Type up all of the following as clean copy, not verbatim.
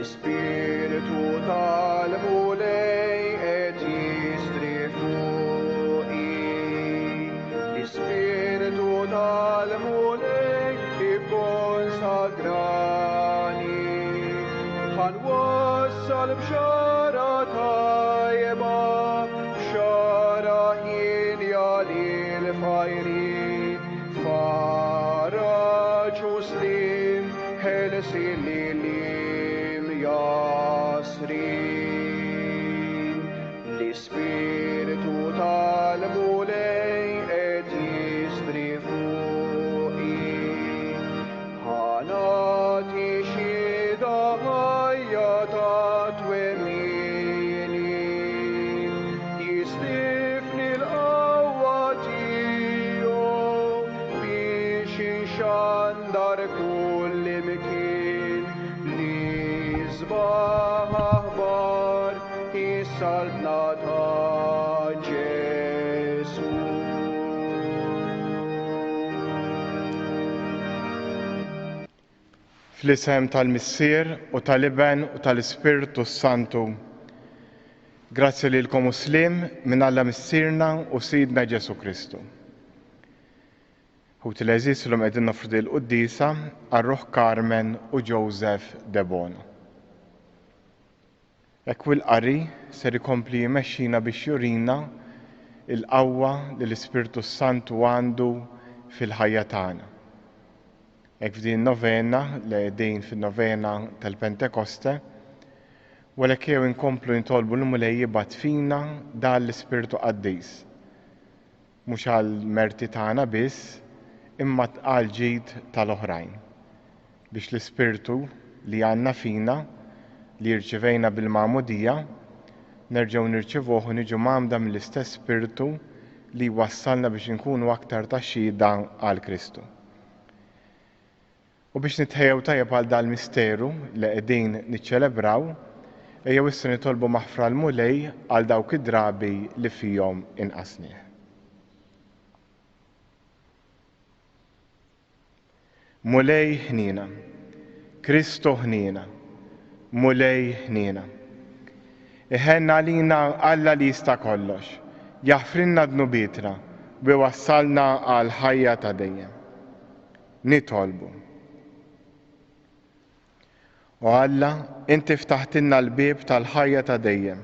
L-Ispiritu tal-mulej qed jistri fuqi. L-Ispiritu tal-mulej ikkonsagrani. Ħanwassal b'xara tajba, b'xara ħinja lil fajrin, faraġ u slim ħelsin lil jasrin. L-Ispiritu tal-mulej qed jistri fuqi. Ħanati xhieda ħajja ta' twemini, jislifni l-qawwa tiegħu biex inxandar kull imkien li żbaħ aħbar is-saltna ta' Ġesu. Fl-isem tal-Missier u tal-Iben u tal-Ispiritu Santu. Grazzi lilkom muslim minn Alla Missierna u Sidna Ġesu Kristu. Ħut il-eżis l-lum qegħdin nofrdu l-Quddisa għar-Ruħ Carmen u Joseph de Bono. Hekk il-qari ser ikompli jmexxina biex jurina il-qawwa li l-Ispiritu Santu għandu fil-ħajja tagħna. Hekk f'din novena li qegħdin fin-novena tal-Pentekoste, walek jew inkomplu nitolbu l-mulej jibgħat fina dan l-Ispiritu Qaddis. Mhux għall-merti tagħna biss, imma għall-ġid tal-oħrajn. Biex l-Ispiritu li għandna fina li rċevejna bil-magħmudija nerġgħu nirċevuh u niġu magħmda mill-istess Spiritu li wassalna biex inkunu aktar ta' xhieda għal Kristu. U biex nitħejjew tajjeb għal dal-misteru li qegħdin niċċelebraw, ejjew issa nitolbu maħfra l-mulej għal dawk id-drabi li fihom inqasnieh. Mulej ħnina, Kristu ħnina, mulej ħnina. Iħenna għalina Alla li jista' kollox, jaħfrinna dnubitna u wassalna għal ħajja ta' dejjem. Nitolbu. U Alla, inti ftaħtilna l-bieb tal-ħajja ta' dejjem,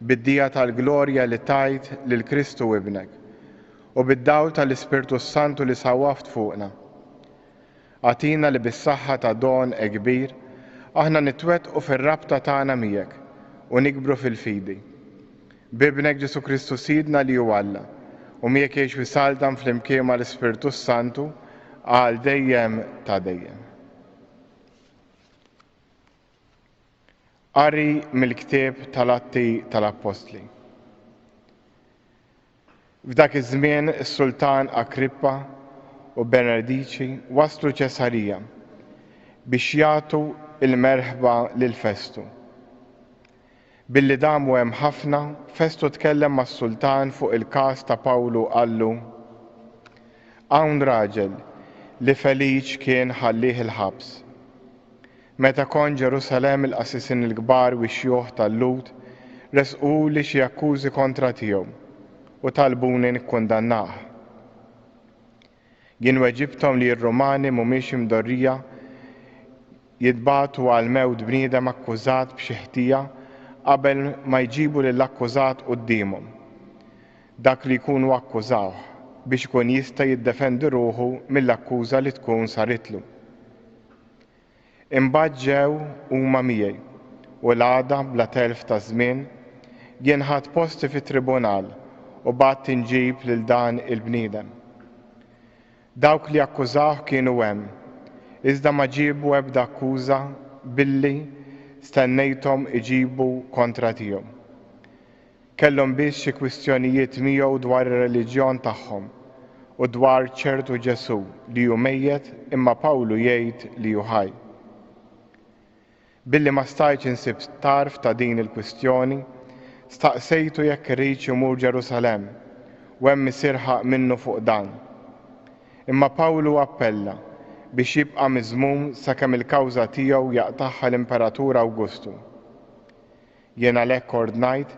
bid-dija tal-glorja li tajt lil Kristu ibnek, u bid-dawl tal-Ispiritu Santu li sawwaft fuqna. Għatina li bis-saħħa ta' don kbir, aħna nitwettqu fir-rabta tagħna miegħek u nikbru fil-fidi. Bibnek Ġesu Kristu Sidna li hu Alla, u miegħek jgħix wisaltan fl-imkien mal-Ispiritu Santu għal dejjem ta' dejjem. Qari mill-ktieb tal-Atti tal-Apostli. F'dak iż-żmien is-Sultan Agrippa u Bernice waslu Ċesarija biex jagħtu il-merħba lil Festu. Billi damu hemm ħafna, Festu tkellem mas-Sultan fuq il-każ ta' Pawlu qallu: hawn raġel li Feliċ kien ħallih il-ħabs. Meta kon Ġerusalemm il-qassisin il-kbar u x-xjuħ tal-Lut resquli xi akkużi kontra tiegħu u talbuni nikkundannah. Jien weġibthom li r-Rumani mhumiex imdorrija jitbagħtu għal mewt bniedem akkużat b'xi ħtija qabel ma jġibu lill-akkużat qudiemhom. Dak li jkunu akkużawh biex ikun jista' jiddefendi ruħu mill-akkuża li tkun saritlu. Imbagħad ġew huma miegħi u l-għada bla telf ta' żmien jien ħadd posti fit-tribunal u bagħad inġib lil dan il-bniedem. Dawk li akkużawh kienu hemm, iżda ma ġiebu ebda akkuża billi stennejthom iġibu kontra tiegħu. Kellhom biss xi kwistjonijiet miegħu dwar ir-reliġjon tagħhom u dwar ċertu Ġesu li hu mejjed imma Pawlu jgħid li hu ħaj. Billi ma stajtx insib tarf ta' din il-kwistjoni, staqsejtu jekk irrid imur Ġerusalemm u hemm isirħaq minnu fuq dan. Imma Pawlu appella biex jibqa' miżmum sakemm il-kawża tiegħu jaqtagħha l-Imperatur Awgustu. Jien għalhekk ordnajt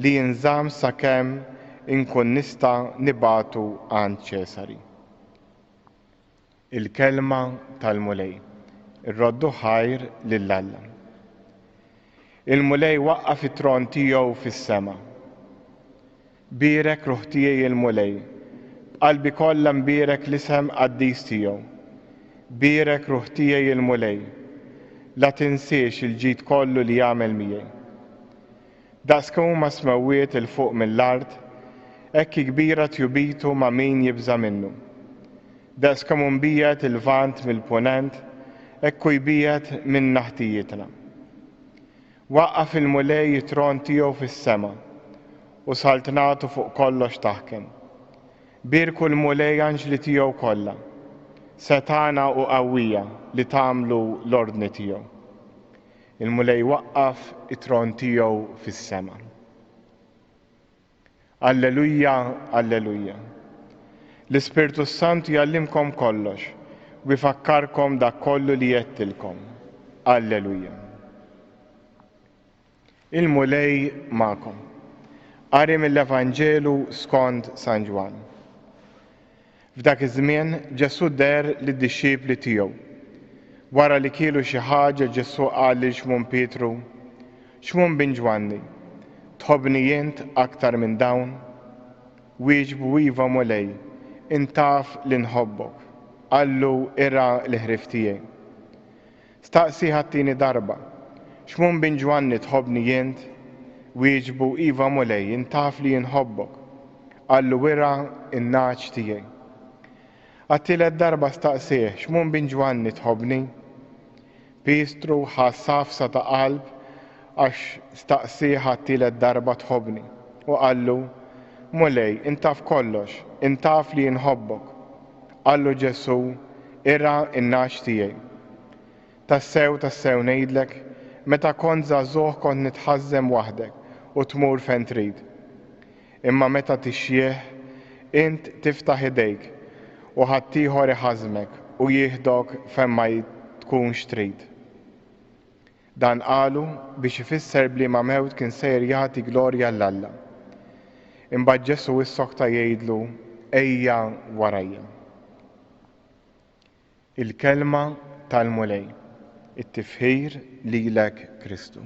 li jinżamm sakemm inkun nista' nibagħtu għand Ċesari. Il-kelma tal-mulej. Irroddu ħajr lill-Alla. Il-mulej waqqaf it-tron tiegħu fis-sema. Bierek ruħ tiegħi il-mulej, b'qalbi kollha nbierek l-isem qaddis tiegħu. Bierek ruħ tiegħi il-mulej, la tinsiex il-ġid kollu li jagħmel miegħi. Daqskemm huma smewwiet il fuq mill-art, hekk kbira tjubitu ma' min jibża minnu. Daqskemm inbiegħet il-vant mill-punent, hekk jbiegħet minn naħtijietna. Waqqaf il-mulej it-tron tiegħu fis-sema u saltnatu fuq kollox taħkem. Bierku l-mulej anġli tiegħu kollha, setana u qawwija li tagħmlu l-ordni tiegħu. Il-mulej waqqaf it-tron tiegħu fis-sema. Alleluja, alleluja. L-Ispirtu Sant jgħallimkom kollox u jfakkarkom dak kollu li jettilkom. Alleluja. Il-mulej magħkom. Qari mill-Evanġelu skont San Ġwan. F'dak iż-żmien Ġesu der lid-dixxiepli tiegħu. Wara li kielu xi ħaġa Ġesu qal lil Xmon Pietru: Xmon bin Ġwanni, tħobbni jint aktar minn dawn? Wieġbu iva mulej, intaf li nħobbok. Qallu ira l-ħrif tiegħi. Staqsi ħattini darba: Xmon bin Ġwanni tħobbni jint? Wieġbu iva mulej, intaf li nħobbok. Qallu ira n-naċ tiegħi. Għattilet darba staqsih: Xmon bin Ġwanni tħobbni? Pietru ħassafsa ta' qalb għax staqsih għattilet darba tħobbni u qallu: Mulej, intaf kollox, intaf li nħobbok. Qallu Ġesu: ira n-naċ tiegħi. Tassew ngħidlek, meta kont żagħżugħ kont nitħażżem waħdek u tmur fejn trid. Imma meta tixjieħ int tiftaħ idejk u ħadd ieħor iħażmek u jieħdok fejn ma tkunx trid. Dan qalu biex ifisser bliema mewt kien sejjer jagħti glorja l-Alla. Imbagħad Ġesu issokta jgħidlu: ejja warajja. Il-kelma tal-mulej. It-tifħir lilek Kristu.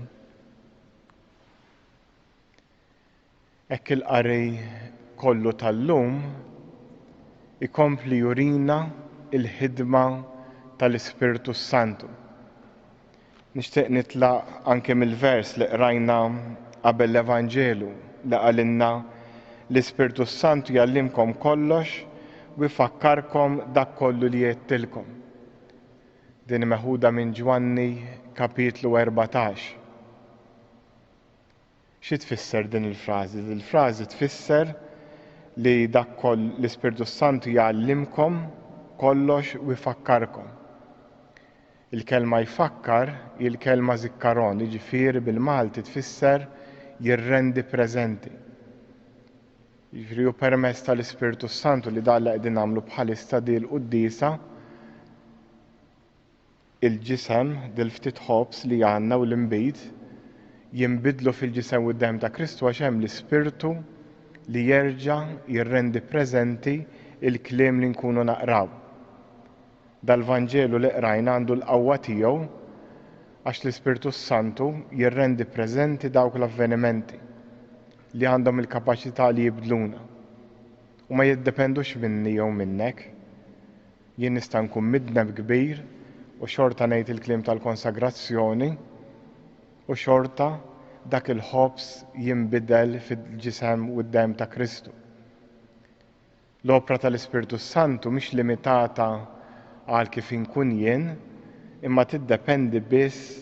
Hekk il-qari kollu tal-lum ikompli jurina il-ħidma tal-Ispirtu Santu. Nixtieq nitlaq anke mill-vers li qrajna qabel l-Evanġelu li qalilna l-Ispirtu Santu jgħallimkom kollox u jfakkarkom dak kollu li jgħidtilkom. Din meħuda minn Ġwanni kapitlu 14. Xi tfisser din il-frażi? Il-frażi tfisser li dak l-Ispirtu Santu jgħallimkom kollox u jfakkarkom. Il-kelma jfakkar il-kelma zikkaron, jiġifieri bil-Malti tfisser jirrendi preżenti. Jiġifieri hu permezz tal-Ispirtu Santu li dan li qegħdin nagħmlu bħalissa di l-qudiesa il-ġisem dil-ftit ħobs li għandna u l-inbid jinbidlu fil-ġisem u d-dem ta' Kristu għax hemm l-Ispirtu li jerġa' jirrendi preżenti il-kliem li nkunu naqraw. Dal-Vanġelu li qrajna għandu l-qawwa tiegħu għax l-Ispirtu Santu jirrendi preżenti dawk l-avvenimenti li għandhom il-kapaċità li jibdluna u ma jiddependux minni jew minnek. Jien nista' nkun midneb kbir u xorta ngħid il-kliem tal-konsagrazzjoni u xorta dak il-ħobs jinbidel fil-ġisem u d-dem ta' Kristu. L-opra tal-Ispirtu Santu mhix limitata għal kif inkun jien, imma tiddependi biss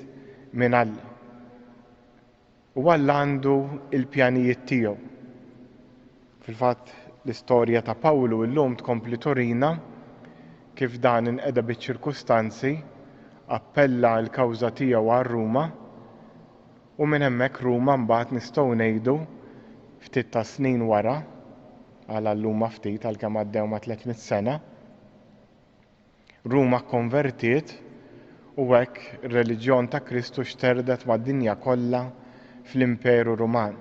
minn Alla. U Alla għandu il-pjanijiet tiegħu. Fil-fatt l-istorja ta' Pawlu llum tkompli turina kif dan inqeda biċ-ċirkustanzi appella l-kawża tiegħu għar-Ruma u minn hemmhekk Ruma mbagħad nistgħu ngħidu ftit ta' snin wara għal llum ftit għalkemm għaddew ma' 300 sena Ruma konvertiet u hekk ir-reliġjon ta' Kristu xterdet mad-dinja kollha fl-Imperu Ruman.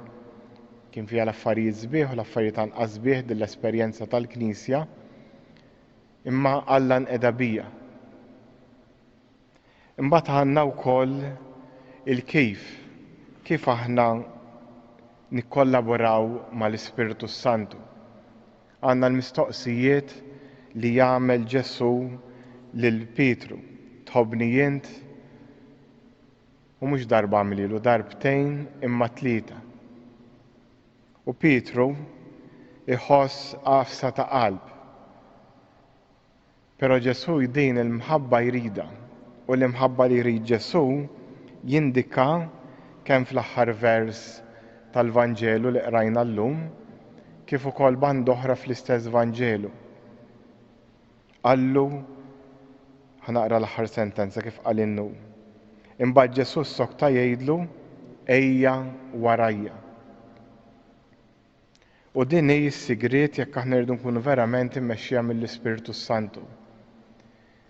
Kien fiha l-affarijiet sbieħ u l-affarijiet anqas sbieħ din l-esperjenza tal-Knisja, imma Alla nqeda bija. Imbagħad għandna wkoll kif aħna nikkollaboraw mal-Ispiritu Santu. Għandna l-mistoqsijiet li jagħmel Ġesu lil Pietru. Tħobbni jint? U mhux darba għamlilu, darbtejn imma 3. U Pietru iħoss qafsa ta' qalb. Però Ġesu din il-mħabba jrida, u l-imħabba li jrid Ġesu jindika kemm fl-aħħar vers tal-Vanġelu li qrajna llum, kif ukoll band oħra fl-istess Vanġelu. Qallu, ħanaqra l-aħħar sentenza kif qal innu. Imbagħad Ġesu sokta jgħidlu, ejja warajja. U din hi s-sigriet jekk aħna rridu nkunu verament immexxija mill-Ispiritu Santu.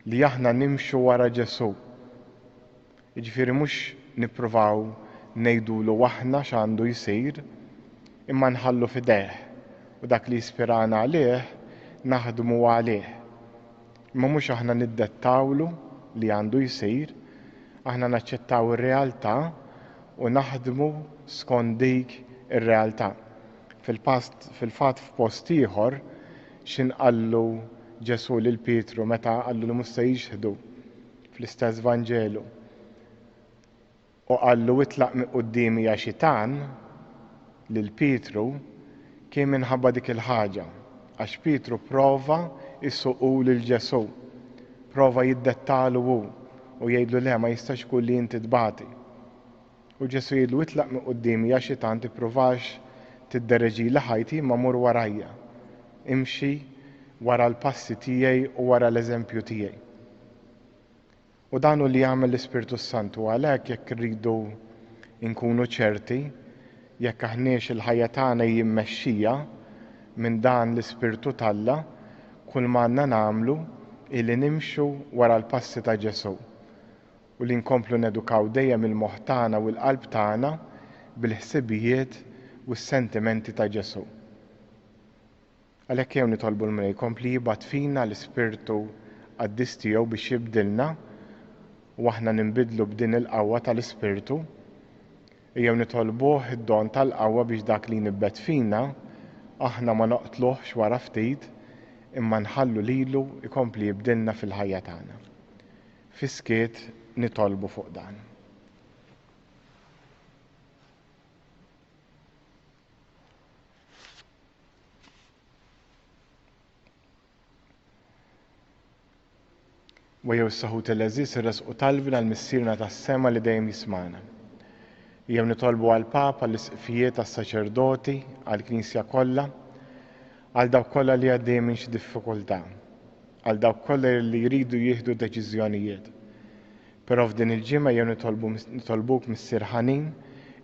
Li aħna nimxu wara Ġesu. Jiġifieri mhux nippruvaw ngħidulu aħna x'għandu jsir, imma nħallu f'idejh u dak li jispirana għalih naħdmu għalih. Imma mhux aħna niddettawlu li għandu jsir, aħna naċċettaw ir-realtà u naħdmu skont dik ir-realtà. Fil-fatt f'post ieħor x'inqallu Ġesu lil Pietru meta qallu li mhux se jixħdu fl-istess Vanġelu. U qallu itlaq minn qudiemi ja xitan lil Pietru kien minħabba dik il-ħaġa għax Pietru prova jsuqu lil Ġesu. Prova jiddettalu hu u jgħidlu le ma jistax ikun li inti tbagħti. U Ġesu jgħidlu itlaq minn qudiemi ja xitan tippruvax tiddereġi li ħajti ma mur warajja. Imxi wara l-passi tiegħi u wara l-eżempju tiegħi. U dan hu li jagħmel l-Ispiritu Santu għalhekk jekk irridu nkunu ċerti jekk aħniex il-ħajja tagħna jimmexxija minn dan l-Ispiritu talla, kull ma għandna nagħmlu illi nimxu wara l-passi ta' Ġesu u li nkomplu nedukaw dejjem il-moħħ tagħna u l-qalb tagħna bil-ħsibijiet u s-sentimenti ta' Ġesu. Għalhekk jew nitolbu l-Mrej jkompli jibgħat fina l-Ispirtu Qaddis tiegħu biex jibdilna u aħna ninbidlu b'din il-qawwa tal-Ispirtu, jew nitolbuh id-don tal-qawwa biex dak li nibgħat fina aħna ma noqtluhx wara ftit imma nħallu lilu jkompli jibdilna fil-ħajja tagħna. Fiskiet nitolbu fuq dan. U jew s-saħut il-leżiż irresqu talbna l-missierna tas-sema li dejjem jismana. Jew nitolbu għall-Papa l-isqfijiet tas-saċerdoti, għall-Knisja kollha, għal dawk kollha li għaddejjin minn xi diffikultà, għal dawk kollha li jridu jieħdu deċiżjonijiet. Però f'din il-ġimgħa jew nitolbuk Missier Ħanin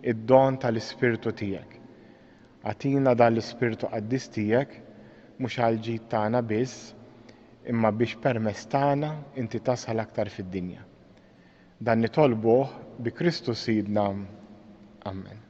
id-don tal-Ispirtu tiegħek. Għatina dan l-Ispirtu Qaddis tiegħek mhux għal ġid tagħna biss, imma biex permezz tagħna inti tasal aktar fid-dinja. Dan nitolbuh bi Kristu Sidna. Amen.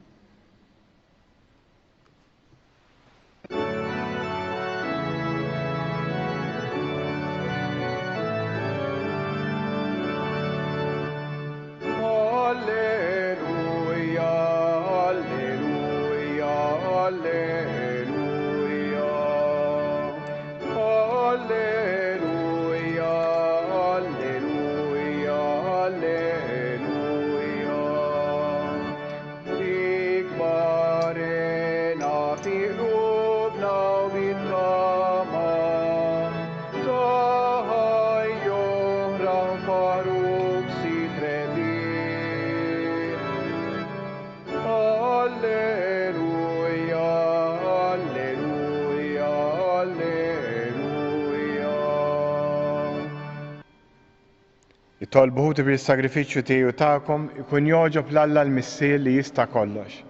Tolbuħu bil-sagrifiċċju tiegħu tagħkom ikun jogħġob l-Alla l-Missier li jista' kollox.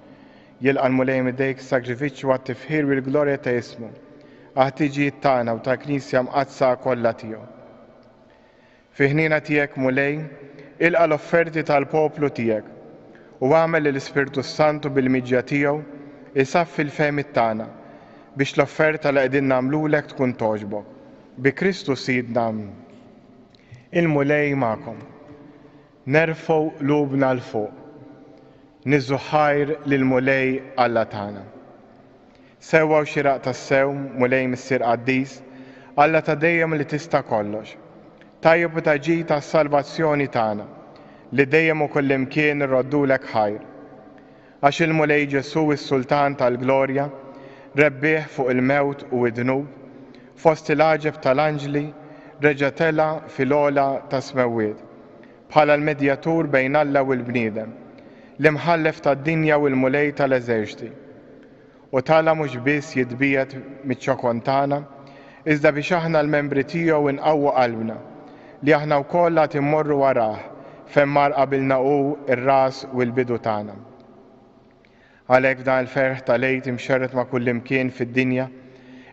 Jilqa' l-mulejn idejk sagrifiċċju għat-tifħir u l-glorja ta' ismu. Għat-tiġijiet tagħna u ta' Knisja mqazza kollha tiegħu. Fi ħnina tiegħek mulej, ilqa l-offerti tal-poplu tiegħek u għamel l-Ispirtu Santu bil-miġja tiegħu isaffi l-fehmit tagħna biex l-offerta li qegħdin nagħmlulek tkun toġbok. Bi Kristu Sidna. Il-mulej magħkom. Nerfgħu qlubna l fuq. Niżżu ħajr lill-mulej Alla tagħna. Sewwa u xieraq tas-sew mulej missier Qaddis, Alla ta' dejjem li tista' kollox. Tajjeb u taġi tas-salvazzjoni tagħna li dejjem u kullimkien irroddulek ħajr. Għax il-mulej Ġesu is-Sultan tal-Glorja rebbieħ fuq il-mewt u id-dnub, fost il-għaġeb tal-anġli reġatela fil-ola ta' smewwiet, bħala l-medjatur bejn Alla u l-bniedem, l-imħallef tad-dinja u l-mulej tal-eżerċti. U tala mhux biss jitbiet miċ-ċokon tagħna, iżda biex aħna l-membri tiegħu inqawwu qalbna li aħna wkoll qed immorru warah fejn mar qabilna hu ir-ras u l-bidu tagħna. Għalhekk dan il-ferħ tal-għid imxerret ma' kullimkien fid-dinja,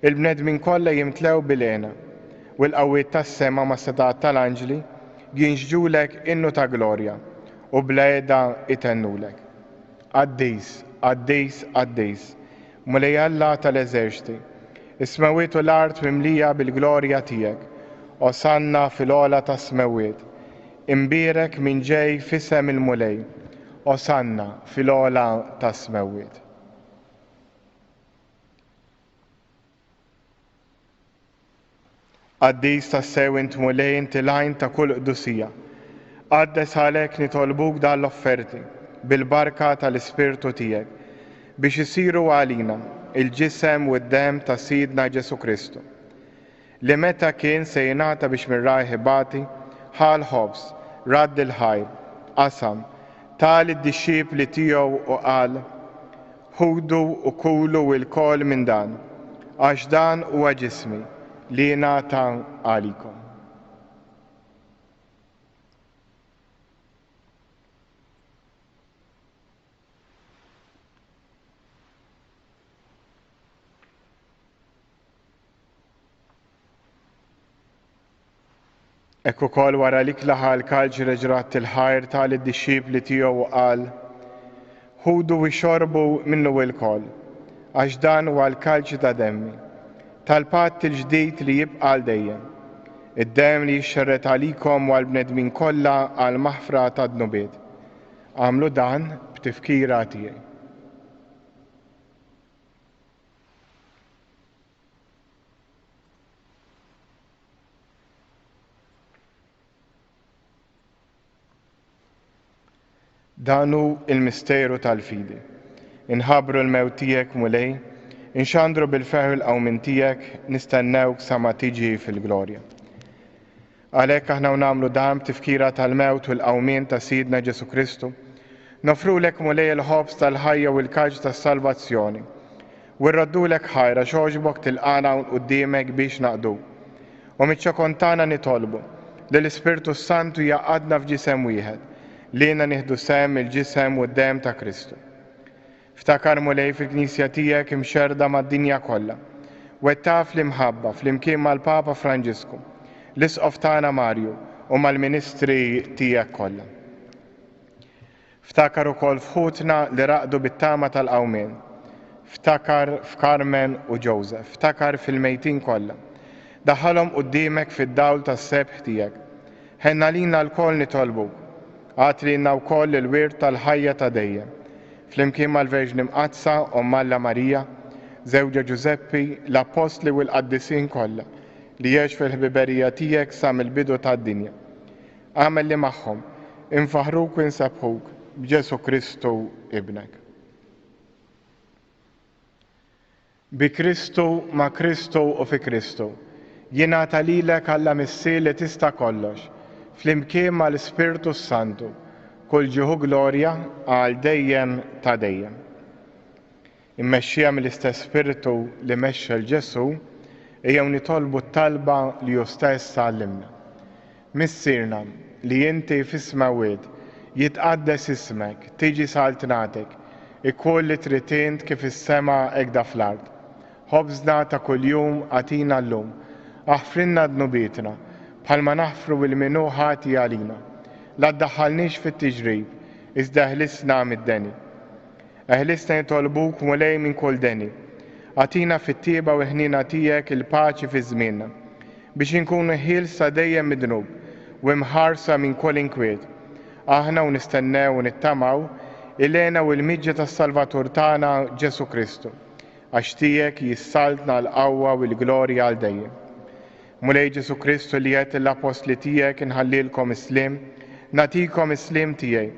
il-bnedmin kollha jimtlew bil-għena u l-qawwiet tas-sema ma' setat tal-anġli jinxġulek innu ta' glorja u bl-għeda itennulek. Qaddis, Qaddis, Qaddis, mulej Alla tal-eżerċti, is-smewwiet u l-art mimlija bil-glorja tiegħek, osanna fil-ola ta' smewwiet, imbierek minn ġej f'isem il-mulej, osanna fil-ola ta' smewwiet. Qaddis tas-sew int mulej inti l-għajn ta' kull qdusija. Qaddes għalhekk nitolbuk dan l-offerti bil-barka tal-Ispirtu tiegħek biex isiru għalina il-ġisem u d-dem ta' Sidna Ġesu Kristu, li meta kien se jingħata biex mir-rajħ ibati, ħal ħobs, radd il-ħajr, qasam, tal id-dixxiepli tiegħu u qal, ħudu u kulu l-kol minn dan, għax dan huwa ġismi li jingħata għalikom. Ekku kol wara li klaħa l-kalġ reġrat il-ħajr tal id-dixxiepli tiegħu u qal, ħudu u xorbu minnu l-kol, għax dan huwa l-kalġ ta' demmi, tal-patt il-ġdid li jibqa' dejjem, id-dem li jixxerret għalikom u għall-bnedmin kollha għal maħfra ta' dnubiet. Għamlu dan b'tifkira tiegħi. Danu il-misteru tal-fidi. Inħabru l-mewt tiegħek mulej, inxandru bil-ferħ il-qawmin tiegħek, nistennewk sa ma tiġi fil-glorja. Għalhekk aħna nagħmlu dan b'tifkira tal-mewt u l-qawmin ta' Sidna Ġesu Kristu, nofrulek mulej il-ħobs tal-ħajja u l-kaġġ tas-salvazzjoni, u rroddulek ħajra xogħġbok tilqana quddiemek biex naqdu. U miċ-ċokon tagħna nitolbu li l-Ispirtu Santu jaqgħadna f'ġisem wieħed, li jiena nieħdu sem il-ġisem u d-dem ta' Kristu. Ftakar mulej fil-Knisja tiegħek imxerda mad-dinja kollha, wettaf l-imħabba fl-imkien mal-Papa Franġisku, l-Isqof tagħna Marju u mal-Ministri tiegħek kollha. Ftakar ukoll f'ħutna li raqdu bit-tama tal-qawmien, ftakar f'Carmen u Joseph, ftakar fil-mejtin kollha. Daħħalhom quddiemek fid-dawl tas-sebħ tiegħek. Ħenna lina l-kol nitolbuk, għatlina wkoll il-wirt tal-ħajja ta' dejjem, flimkien mal-Verġni Mqazza Omm Alla Marija, żewġa Ġuseppi, l-Apostli u l-Qaddisin kollha li jgħix fil-ħbiberija tiegħek sa mill-bidu tad-dinja. Għamel li magħhom, infaħruk u nsabħuk b'Ġesu Kristu ibnek. Bi Kristu, ma' Kristu u fi Kristu, jingħata lilek Alla Missie li tista' kollox, flimkien mal-Ispirtu Santu, kull ġieħu glorja għal dejjem ta' dejjem. Immexxija mill-istess Spiritu li mexxa l-Ġesu, ejjew nitolbu t-talba li hu stess għallimna. Missirna li inti fis-smewwiet jitqaddes ismek, tiġi saltnatek, ikun li trid int kif is-sema hekk fl-ard. Ħobżna ta' kuljum għatina llum, aħfrinna dnubietna, bħalma naħfru il-minu ħati għalina. La ddaħħalniex fit-tiġrib, iżda ħlisna mid-deni. Ħlisna nitolbuk mulej minn kull deni. Għatina fit-tieba u ħnina tiegħek il-paċi fi żmienna biex inkunu ħielsa dejjem mid-dnub u mħarsa minn kull inkwiet. Aħna u nistennew u nittamaw il-għena u l-miġġa tas-Salvatur tagħna Ġesu Kristu, għax tiegħek jissaltna l-qawwa u l-glorja għal dejjem. Mulej Ġesu Kristu li qed l-apostli tiegħek inħallilkom islim, nagħtikom islim tiegħi.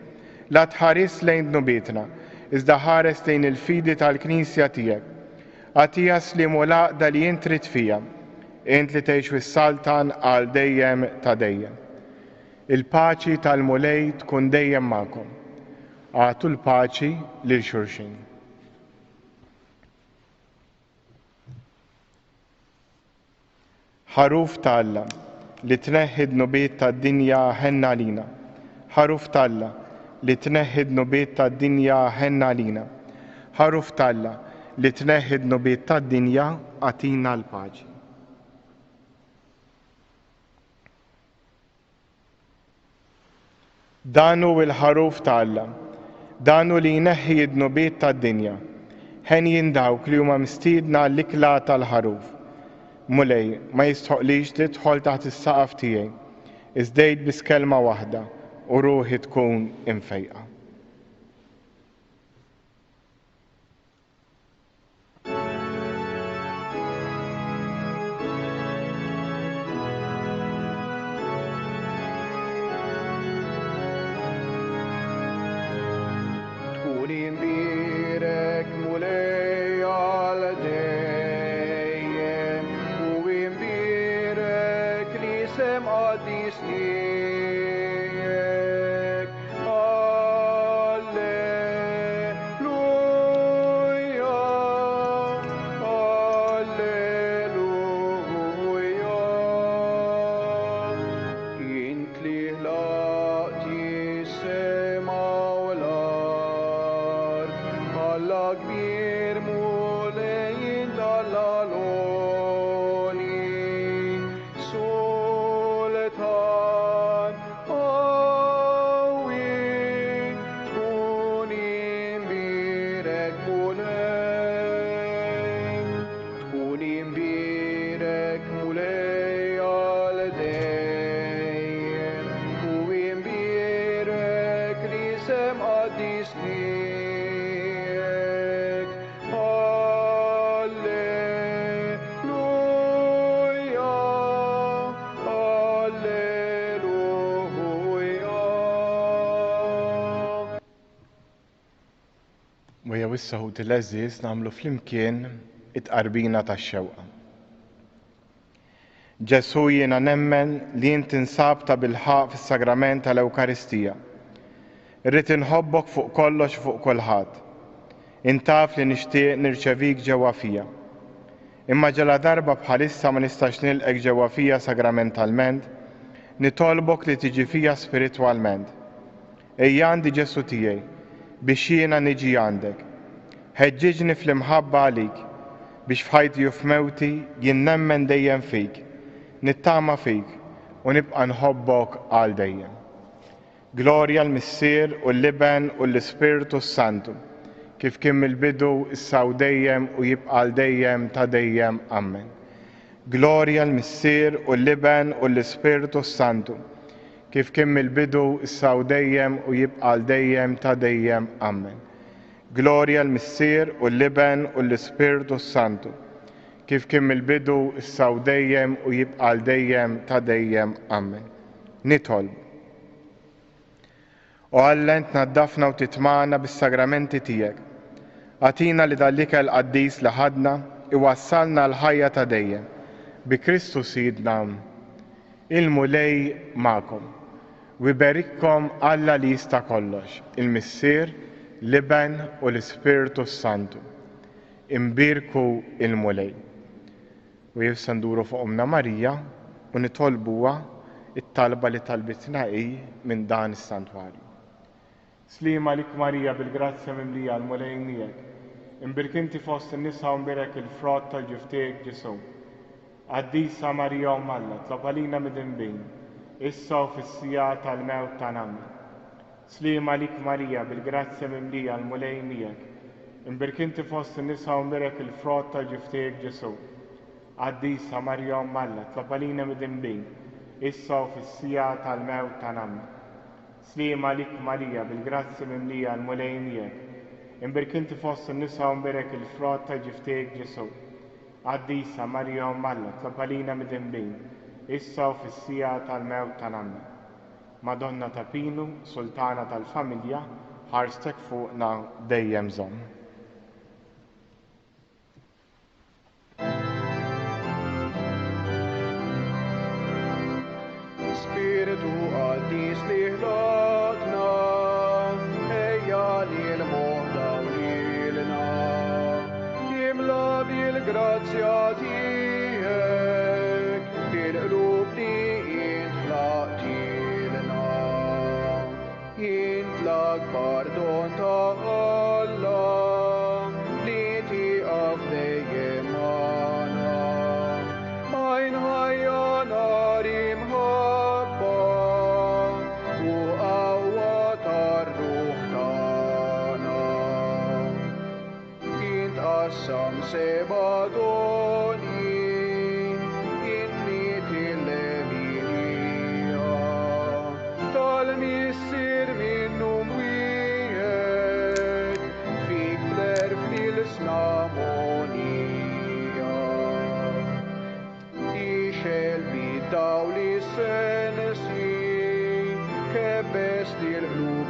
La tħares lejn dnubietna, iżda ħares lejn il-fidi tal-Knisja tiegħek. Għatija slim u laqda li int trid fija, int li tgħix fis-saltan għal dejjem ta' dejjem. Il-paċi tal-mulej tkun dejjem magħkom. Għatu l-paċi lil xulxin. Ħaruf ta' Alla li tneħħi d-nubiet tad-dinja ħenna lina. Ħaruf ta' Alla li tneħħi d-nubiet tad-dinja ħenna lina. Ħaruf ta' Alla li tneħħi d-nubiet tad-dinja għatina l-paċi. Danu il-ħaruf ta' Alla, danu li jneħħi d-nubiet tad-dinja. Ħen jindawk li huma mistiedna l-ikla tal-ħaruf. Mulej, ma jistħoqlix li tħol taħt is-saqaf tiegħi, iżdejt bis kelma waħda u ruħi tkun imfejqa. Is-saħut il-leżiż nagħmlu flimkien it-qarbina tax-xewqa. Ġesu jiena nemmen li int insabta bil-ħaq fis-sagrament tal-Ewkaristija. Irrid inħobbok fuq kollox fuq kulħadd. Intaf li nixtieq nirċevik ġewwa fija. Imma ġala darba bħalissa ma nistax nilqek ġewwa fija sagramentalment, nitolbok li tiġi fija spiritwalment. Ejja għandi Ġesu tiegħi biex jiena niġi għandek. Ħeġġiġni fl-imħabba għalik biex f'ħajti u f'mewti jien nemmen dejjem fik, nittama fik u nibqa' nħobbok għal dejjem. Glorja l-Missier u l-Liben u l-Ispirtu Santu, kif kien mill-bidu issa u dejjem u jibqa' għal dejjem ta' dejjem. Amen. Glorja l-Missier u l-Liben u l-Ispirtu Santu, kif kien mill-bidu issa u dejjem u jibqa' għal dejjem ta' dejjem. Amen. Glorja l-Missier u l-Liben u l-Ispirtu Santu, kif kien mill-bidu issa u dejjem u jibqa' għal dejjem ta' dejjem. Amen. Nitolb. U Allent naddafna u titmana bis-sagramenti tiegħek. Għatina li dal-ikel qaddis li ħadna iwassalna l-ħajja ta' dejjem. Bi Kristu Sidna, il-mulej magħkom. U jberikkom Alla li jista' kollox, il-Missier, Liben u l-Ispirtu Santu. Imbirku il-mulej. U jifsa nduru fuqomna Marija u nitolbuha it-talba li talbitna hi minn dan is-santwarju. Slima lik Marija bil-grazzja mimlija l-mulej miegħek. Imbirk inti fost in-nisa u mbirek il-frott tal-ġiftejk Ġesu. Għaddisa Marija Malla, tlob għalina mid-imbin, issa u fis-sija tal-mewt ta' namna. Slima lik Marija, bil-grazzja mimlija l-mulej miegħek, imbirkinti fost in-nisa u mbirek il-frott tal-ġiftejk Ġesu. Għaddisa Marija Malla, tlob għalina mid-imbin, issa u fis-sija tal-mewt ta' namna. Slima lik Marija, bil-grazzja mimlija l-mulej miegħek, imbirkinti fost in-nisa u mbirek il-frott tal-ġiftejk Ġesu. Għaddisa Marija Malla, tlob għalina mid-imbin, issa u fis-sija tal-mewt ta' namna. Madonna ta' Pinu, Sultana tal-Familja, ħarstek fuqna dejjem żomm. Spiritu qaddis li ħlaqna, ejja lil moħda u lilna, jimla bil-grazzja tiegħek, il-qlub li intħlaqtilna. Jintlaq pardon ta' Alla, li tiqaf dejjem magħna. Għajn ħajja nar imħabba, u qawwa tar-ruħ tagħna. Jintqassam seba' doni, jintmiet il-leminija, tal-missier minnhom wieħed, fik bl-erf nil-snamonija. Ixelbi dawl is-sensi, kebbes li l-qlub